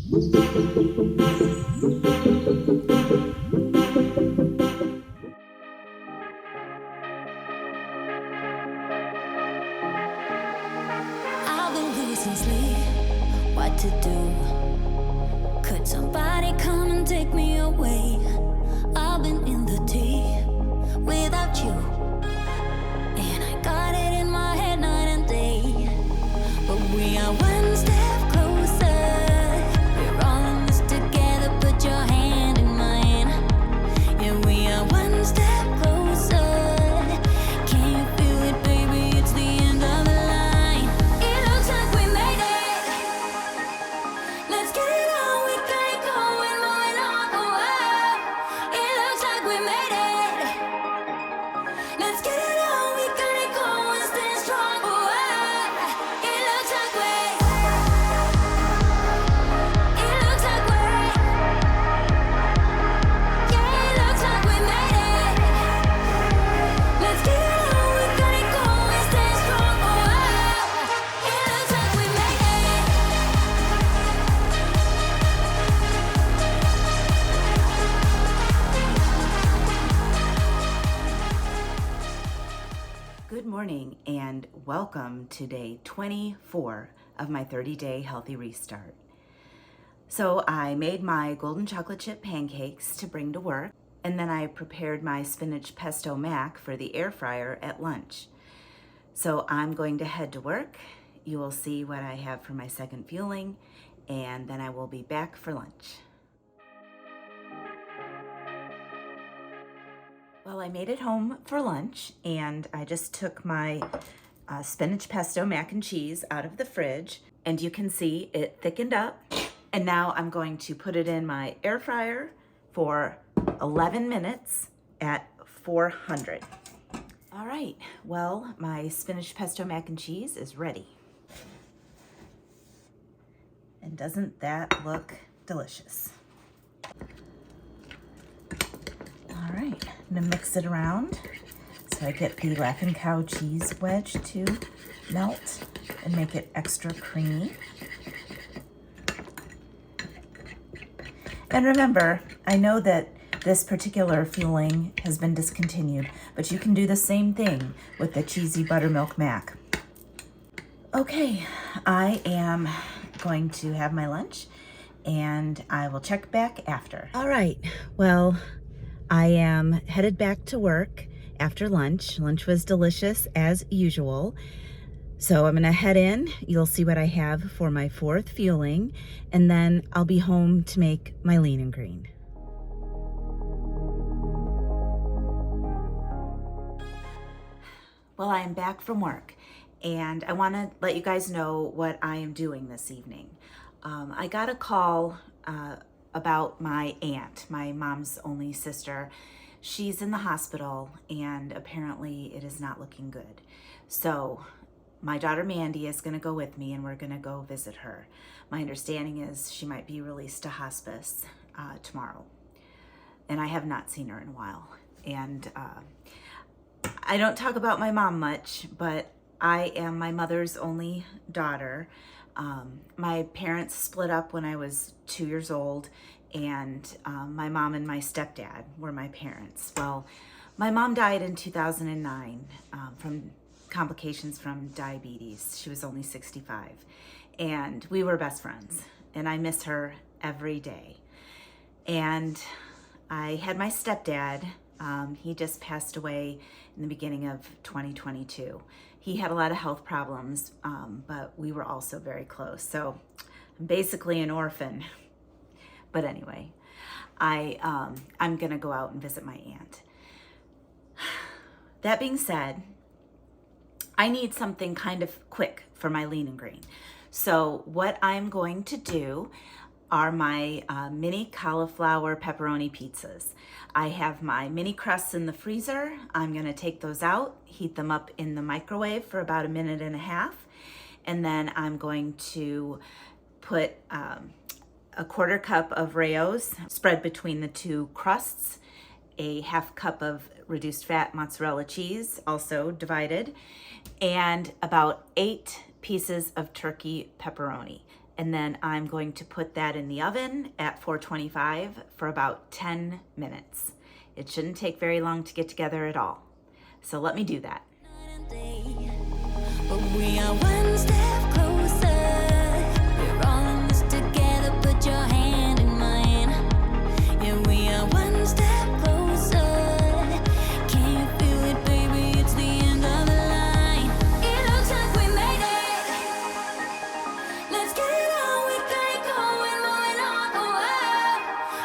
I've been losing sleep, what to do? Could somebody come and take me away? I've been in the deep without you, and I got it in my head night and day. But we are one step closer. We're all in this together. Put your hand in mine. Yeah, we are one step closer. Can you feel it, baby? It's the end of the line. It looks like we made it. Let's get it on. We got it going, moving on. Oh, oh. It looks like we made it. Let's get it on. We got it going, staying strong. Oh, oh. It looks like we. It looks like we. Yeah, it looks like we made it. Let's get it on. We got it going, staying strong. Oh, oh. It looks like we made it. Good morning and welcome to day 24 of my 30-day healthy restart. So I made my golden chocolate chip pancakes to bring to work, and then I prepared my spinach pesto mac for the air fryer at lunch. So I'm going to head to work. You will see what I have for my second fueling, and then I will be back for lunch. Well, I made it home for lunch, and I just took my spinach pesto mac and cheese out of the fridge, and you can see it thickened up. And now I'm going to put it in my air fryer for 11 minutes at 400. All right, well, my spinach pesto mac and cheese is ready. And doesn't that look delicious? All right, I'm gonna mix it around so I get the Laughing Cow cheese wedge to melt and make it extra creamy. And remember, I know that this particular fueling has been discontinued, but you can do the same thing with the cheesy buttermilk mac. Okay, I am going to have my lunch and I will check back after. All right, well, I am headed back to work after lunch. Lunch was delicious as usual. So I'm gonna head in. You'll see what I have for my fourth fueling, and then I'll be home to make my lean and green. Well, I am back from work, and I wanna let you guys know what I am doing this evening. I got a call about my aunt, my mom's only sister. She's in the hospital, and apparently it is not looking good. So my daughter Mandy is gonna go with me, and we're gonna go visit her. My understanding is she might be released to hospice tomorrow. And I have not seen her in a while. And I don't talk about my mom much, but I am my mother's only daughter. My parents split up when I was 2 years old, and my mom and my stepdad were my parents. Well, my mom died in 2009 from complications from diabetes. She was only 65, and we were best friends, and I miss her every day. And I had my stepdad. He just passed away in the beginning of 2022. He had a lot of health problems, but we were also very close. So I'm basically an orphan. But anyway, I'm gonna go out and visit my aunt. That being said, I need something kind of quick for my lean and green. So what I'm going to do are my mini cauliflower pepperoni pizzas. I have my mini crusts in the freezer. I'm gonna take those out, heat them up in the microwave for about 1.5 minutes, and then I'm going to put a 1/4 cup of Rayo's spread between the two crusts, a 1/2 cup of reduced fat mozzarella cheese, also divided, and about 8 pieces of turkey pepperoni. And then I'm going to put that in the oven at 425 for about 10 minutes. It shouldn't take very long to get together at all. So let me do that. But we are one step closer. We're all in this together. Put your hand in mine. Yeah, we are one step closer. Can you feel it, baby? It's the end of the line. It looks like we made it. Let's get it on. We got it going, moving on. Oh,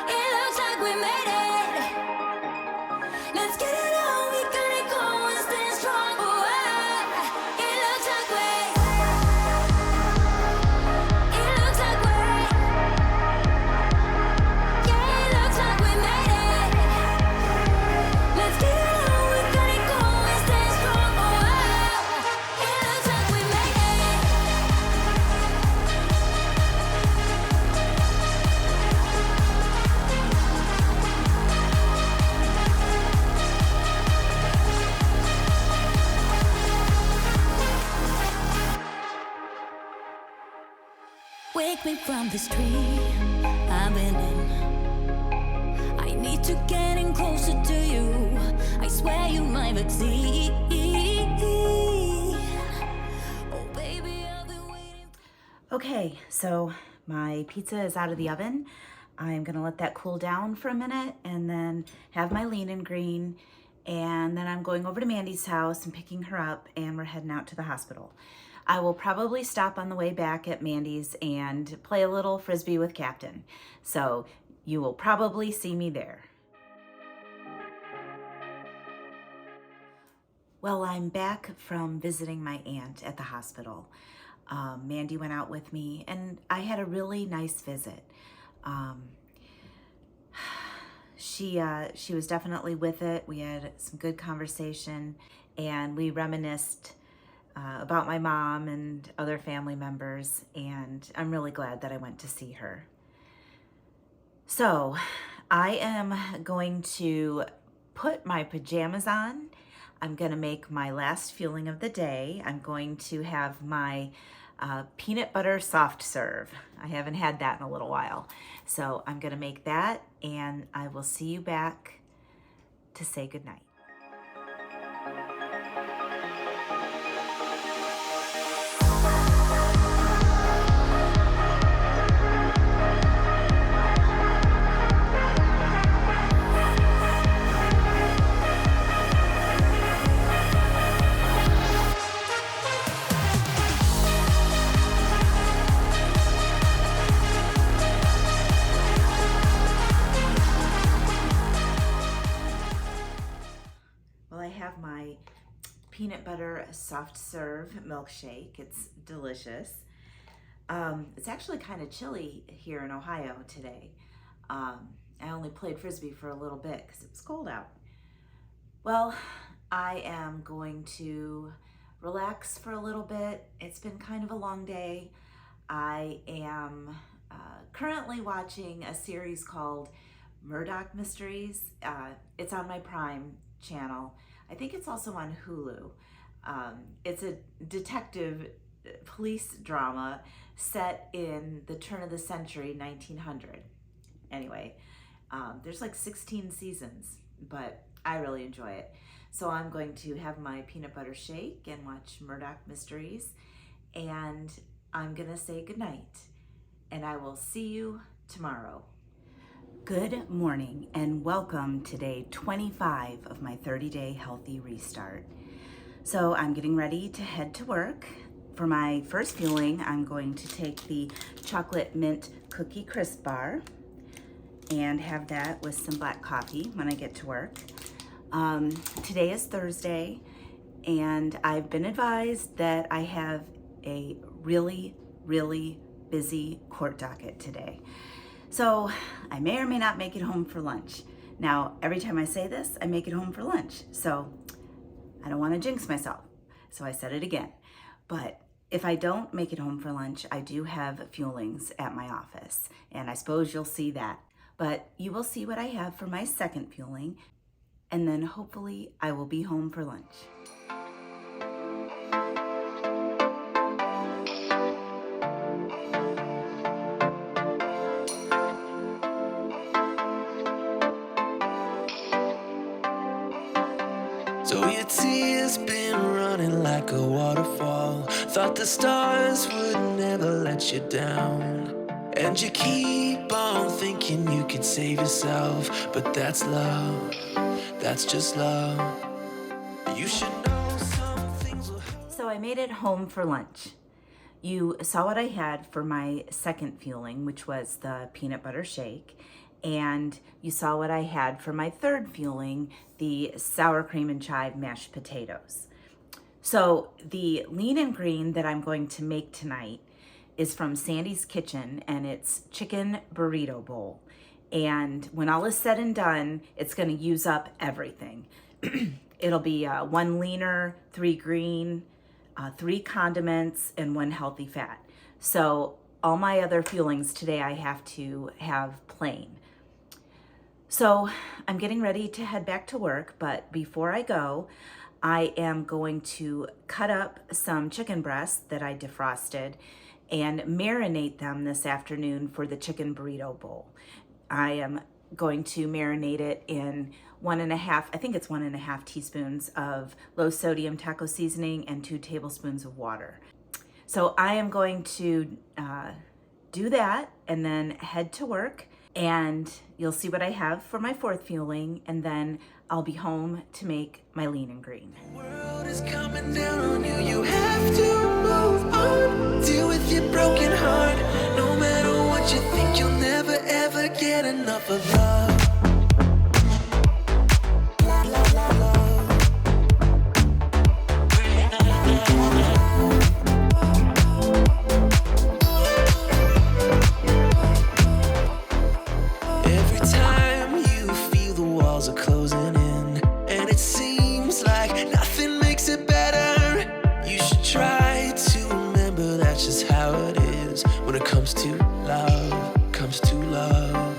it looks like we made it. Let's get it on. We got it going, staying strong. Oh, it looks like we. It looks like we. Yeah, it looks like we made it. Let's get it on. We got it going, staying strong. Oh, it looks like we made it. Wake me from this tree I've been in. I need to get in closer to you. I swear you might succeed. Oh baby, I've been waiting. Okay, so my pizza is out of the oven. I'm gonna let that cool down for a minute and then have my lean and green. And then I'm going over to Mandy's house and picking her up, and we're heading out to the hospital. I will probably stop on the way back at Mandy's and play a little frisbee with Captain. So you will probably see me there. Well, I'm back from visiting my aunt at the hospital. Mandy went out with me and I had a really nice visit. She was definitely with it. We had some good conversation and we reminisced about my mom and other family members, and I'm really glad that I went to see her. So I am going to put my pajamas on. I'm going to make my last fueling of the day. I'm going to have my peanut butter soft serve. I haven't had that in a little while. So I'm going to make that, and I will see you back to say goodnight. My peanut butter soft serve milkshake. It's delicious. It's actually kind of chilly here in Ohio today. I only played frisbee for a little bit because it was cold out. Well, I am going to relax for a little bit. It's been kind of a long day. I am currently watching a series called Murdoch Mysteries. It's on my Prime channel. I think it's also on Hulu. It's a detective police drama set in the turn of the century, 1900. Anyway, there's like 16 seasons, but I really enjoy it. So I'm going to have my peanut butter shake and watch Murdoch Mysteries, and I'm gonna say goodnight, and I will see you tomorrow. Good morning and welcome to day 25 of my 30-day healthy restart. So I'm getting ready to head to work. For my first fueling, I'm going to take the chocolate mint cookie crisp bar and have that with some black coffee when I get to work. Today is Thursday, and I've been advised that I have a really, really busy court docket today. So I may or may not make it home for lunch. Now, every time I say this, I make it home for lunch. So I don't want to jinx myself. So I said it again. But if I don't make it home for lunch, I do have fuelings at my office. And I suppose you'll see that. But you will see what I have for my second fueling. And then hopefully I will be home for lunch. So your tears been running like a waterfall. Thought the stars would never let you down. And you keep on thinking you could save yourself. But that's love, that's just love. You should know some things will help. So I made it home for lunch. You saw what I had for my second fueling, which was the peanut butter shake. And you saw what I had for my third fueling, the sour cream and chive mashed potatoes. So the lean and green that I'm going to make tonight is from Sandy's Kitchen, and it's chicken burrito bowl. And when all is said and done, it's going to use up everything. It'll be 1 leaner, 3 green, 3 condiments, and 1 healthy fat. So all my other fuelings today I have to have plain. So I'm getting ready to head back to work, but before I go, I am going to cut up some chicken breasts that I defrosted and marinate them this afternoon for the chicken burrito bowl. I am going to marinate it in 1.5 teaspoons of low sodium taco seasoning and 2 tablespoons of water. So I am going to do that and then head to work, and you'll see what I have for my fourth fueling, and then I'll be home to make my lean and green. The world is coming down on you. You have to move on. Deal with your broken heart. No matter what you think, you'll never ever get enough of love. Every time you feel the walls are closing in, and it seems like nothing makes it better, you should try to remember that's just how it is when it comes to love, comes to love.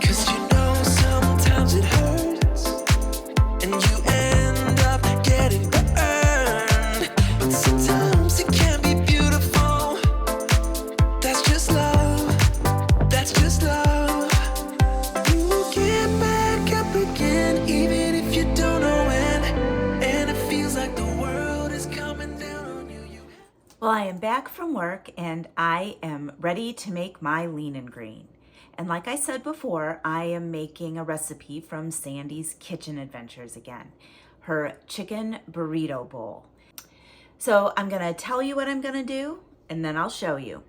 'Cause you know sometimes it hurts, and you end up getting burned. But sometimes it can be beautiful. That's just love, that's just love. You get back up again, even if you don't know when, and it feels like the world is coming down on you. Well, I am back from work and I am ready to make my lean and green. And like I said before, I am making a recipe from Sandy's Kitchen Adventures again, her chicken burrito bowl. So I'm gonna tell you what I'm gonna do and then I'll show you.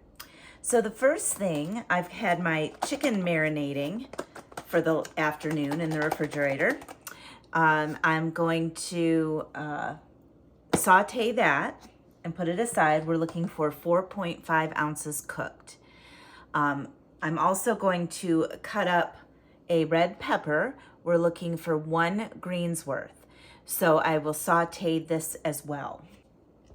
So the first thing, I've had my chicken marinating for the afternoon in the refrigerator. I'm going to saute that and put it aside. We're looking for 4.5 ounces cooked. I'm also going to cut up a red pepper. We're looking for 1 green's worth. So I will saute this as well.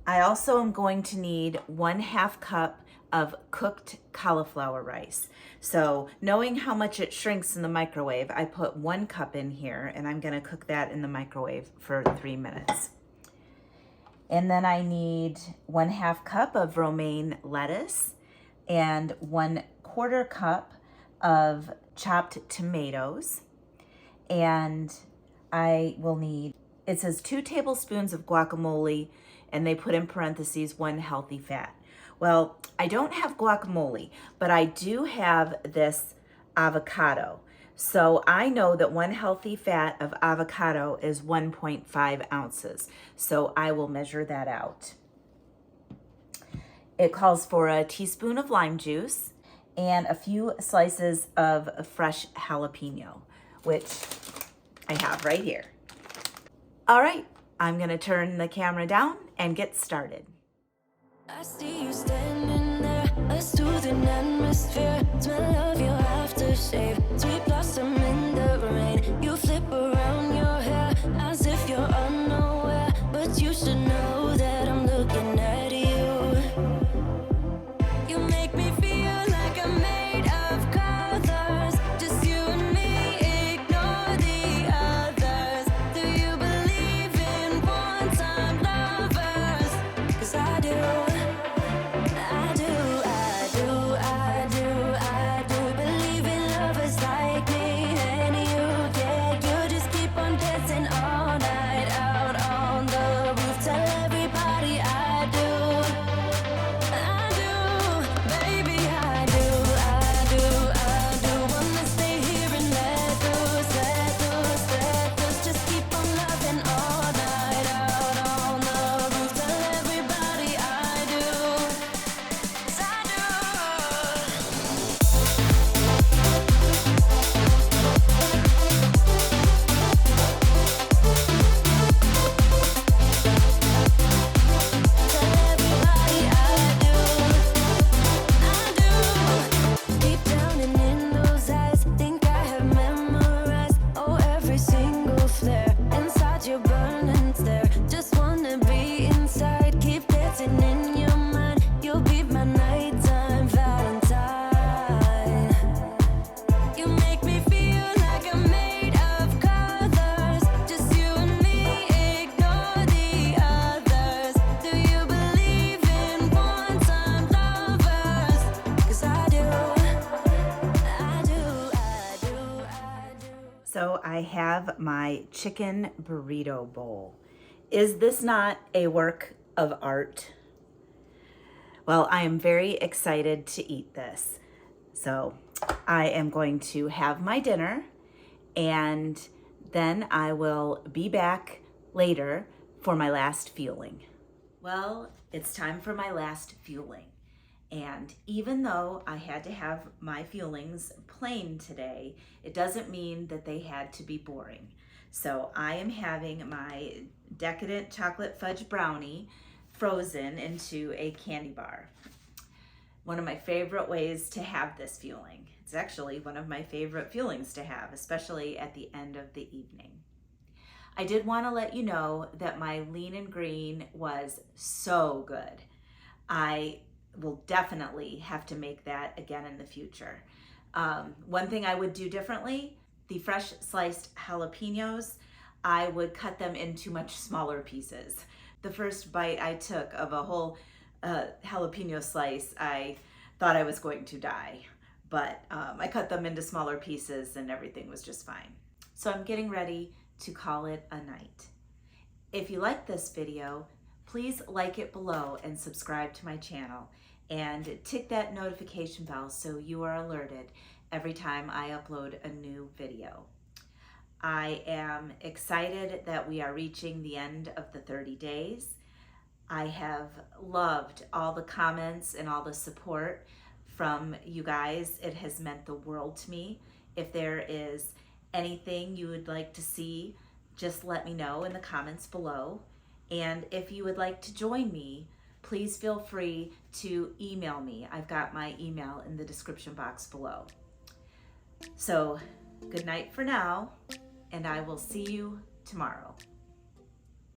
I also am going to need 1/2 cup of cooked cauliflower rice. So knowing how much it shrinks in the microwave, I put 1 cup in here and I'm gonna cook that in the microwave for 3 minutes. And then I need 1/2 cup of romaine lettuce and 1/4 cup of chopped tomatoes. And I will need, it says 2 tablespoons of guacamole, and they put in parentheses 1 healthy fat. Well, I don't have guacamole, but I do have this avocado. So I know that 1 healthy fat of avocado is 1.5 ounces. So I will measure that out. It calls for a teaspoon of lime juice and a few slices of fresh jalapeno, which I have right here. All right, I'm gonna turn the camera down and get started. I see you standing there, a soothing atmosphere. Smell of your aftershave, sweet blossom in the rain. You flip around your hair as if you're unaware, but you should know that I'm looking at you. You make me feel like I'm made of colors, just you and me, ignore the others. Do you believe in one-time lovers? 'Cause I do. Believe in lovers like me and you, yeah. You just keep on dancing all night out. I have my chicken burrito bowl. Is this not a work of art? Well, I am very excited to eat this. So I am going to have my dinner, and then I will be back later for my last fueling. Well, it's time for my last fueling. And even though I had to have my fuelings plain today, it doesn't mean that they had to be boring. So I am having my Decadent chocolate fudge brownie frozen into a candy bar. One of my favorite ways to have this fueling. It's actually one of my favorite fuelings to have, especially at the end of the evening. I did want to let you know that my lean and green was so good. I will definitely have to make that again in the future. One thing I would do differently, the fresh sliced jalapenos, I would cut them into much smaller pieces. The first bite I took of a whole jalapeno slice, I thought I was going to die, but I cut them into smaller pieces and everything was just fine. So I'm getting ready to call it a night. If you like this video, please like it below and subscribe to my channel and tick that notification bell so you are alerted every time I upload a new video. I am excited that we are reaching the end of the 30 days. I have loved all the comments and all the support from you guys. It has meant the world to me. If there is anything you would like to see, just let me know in the comments below. And if you would like to join me, please feel free to email me. I've got my email in the description box below. So good night for now, and I will see you tomorrow.